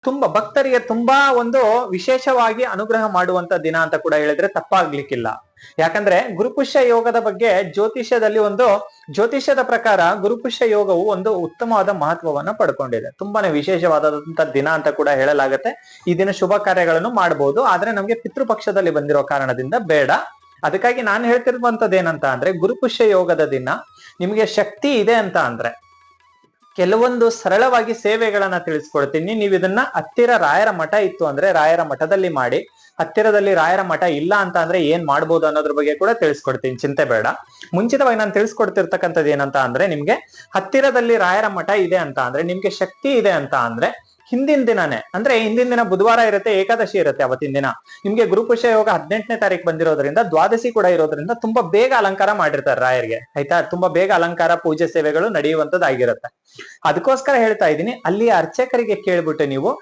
ತುಂಬಾ ಭಕ್ತರಿಗೆ ತುಂಬಾ ಒಂದು ವಿಶೇಷವಾಗಿ ಅನುಗ್ರಹ ಮಾಡುವಂತ ದಿನ ಅಂತ ಕೂಡ ಹೇಳಿದ್ರೆ ತಪ್ಪಾಗ್ಲಿಕ್ಕಿಲ್ಲ. ಯಾಕಂದ್ರೆ ಗುರುಪುಷ್ಯ ಯೋಗದ ಬಗ್ಗೆ ಜ್ಯೋತಿಷ್ಯದ ಪ್ರಕಾರ ಗುರುಪುಷ್ಯ ಯೋಗವು ಒಂದು ಉತ್ತಮವಾದ ಮಹತ್ವವನ್ನ ಪಡ್ಕೊಂಡಿದೆ. ತುಂಬಾನೇ ವಿಶೇಷವಾದಂತ ದಿನ ಅಂತ ಕೂಡ ಹೇಳಲಾಗತ್ತೆ. ಈ ದಿನ ಶುಭ ಕಾರ್ಯಗಳನ್ನು ಮಾಡಬಹುದು, ಆದ್ರೆ ನಮ್ಗೆ ಪಿತೃಪಕ್ಷದಲ್ಲಿ ಬಂದಿರೋ ಕಾರಣದಿಂದ ಬೇಡ. ಅದಕ್ಕಾಗಿ ನಾನು ಹೇಳ್ತಿರುವಂತದ್ದು ಏನಂತ ಅಂದ್ರೆ, ಗುರುಪುಷ್ಯ ಯೋಗದ ದಿನ ನಿಮ್ಗೆ ಶಕ್ತಿ ಇದೆ ಅಂತ ಅಂದ್ರೆ ಕೆಲವೊಂದು ಸರಳವಾಗಿ ಸೇವೆಗಳನ್ನ ತಿಳಿಸ್ಕೊಡ್ತೀನಿ. ನೀವು ಇದನ್ನ ಹತ್ತಿರ ರಾಯರ ಮಠ ಇತ್ತು ಅಂದ್ರೆ ರಾಯರ ಮಠದಲ್ಲಿ ಮಾಡಿ, ಹತ್ತಿರದಲ್ಲಿ ರಾಯರ ಮಠ ಇಲ್ಲ ಅಂತ ಅಂದ್ರೆ ಏನ್ ಮಾಡ್ಬೋದು ಅನ್ನೋದ್ರ ಬಗ್ಗೆ ಕೂಡ ತಿಳಿಸ್ಕೊಡ್ತೀನಿ, ಚಿಂತೆ ಬೇಡ. ಮುಂಚಿತವಾಗಿ ನಾನು ತಿಳಿಸ್ಕೊಡ್ತಿರ್ತಕ್ಕಂಥದ್ದು ಏನಂತ ಅಂದ್ರೆ, ನಿಮ್ಗೆ ಹತ್ತಿರದಲ್ಲಿ ರಾಯರ ಮಠ ಇದೆ ಅಂತ ಅಂದ್ರೆ, ನಿಮ್ಗೆ ಶಕ್ತಿ ಇದೆ ಅಂತ ಅಂದ್ರೆ, ಹಿಂದಿನ ದಿನಾನೇ ಅಂದ್ರೆ ಹಿಂದಿನ ದಿನ ಬುಧವಾರ ಇರುತ್ತೆ, ಏಕಾದಶಿ ಇರುತ್ತೆ. ಅವತ್ತಿನ ದಿನ ನಿಮ್ಗೆ ಗುರುಪುಷ್ಯ ಯೋಗ 18ನೇ ತಾರೀಕು ಬಂದಿರೋದ್ರಿಂದ ದ್ವಾದಶಿ ಕೂಡ ಇರೋದ್ರಿಂದ ತುಂಬಾ ಬೇಗ ಅಲಂಕಾರ ಮಾಡಿರ್ತಾರೆ ರಾಯರಿಗೆ, ಆಯ್ತಾ. ತುಂಬಾ ಬೇಗ ಅಲಂಕಾರ ಪೂಜೆ ಸೇವೆಗಳು ನಡೆಯುವಂತದ್ದಾಗಿರುತ್ತೆ. ಅದಕ್ಕೋಸ್ಕರ ಹೇಳ್ತಾ ಇದ್ದೀನಿ, ಅಲ್ಲಿ ಅರ್ಚಕರಿಗೆ ಕೇಳ್ಬಿಟ್ಟು ನೀವು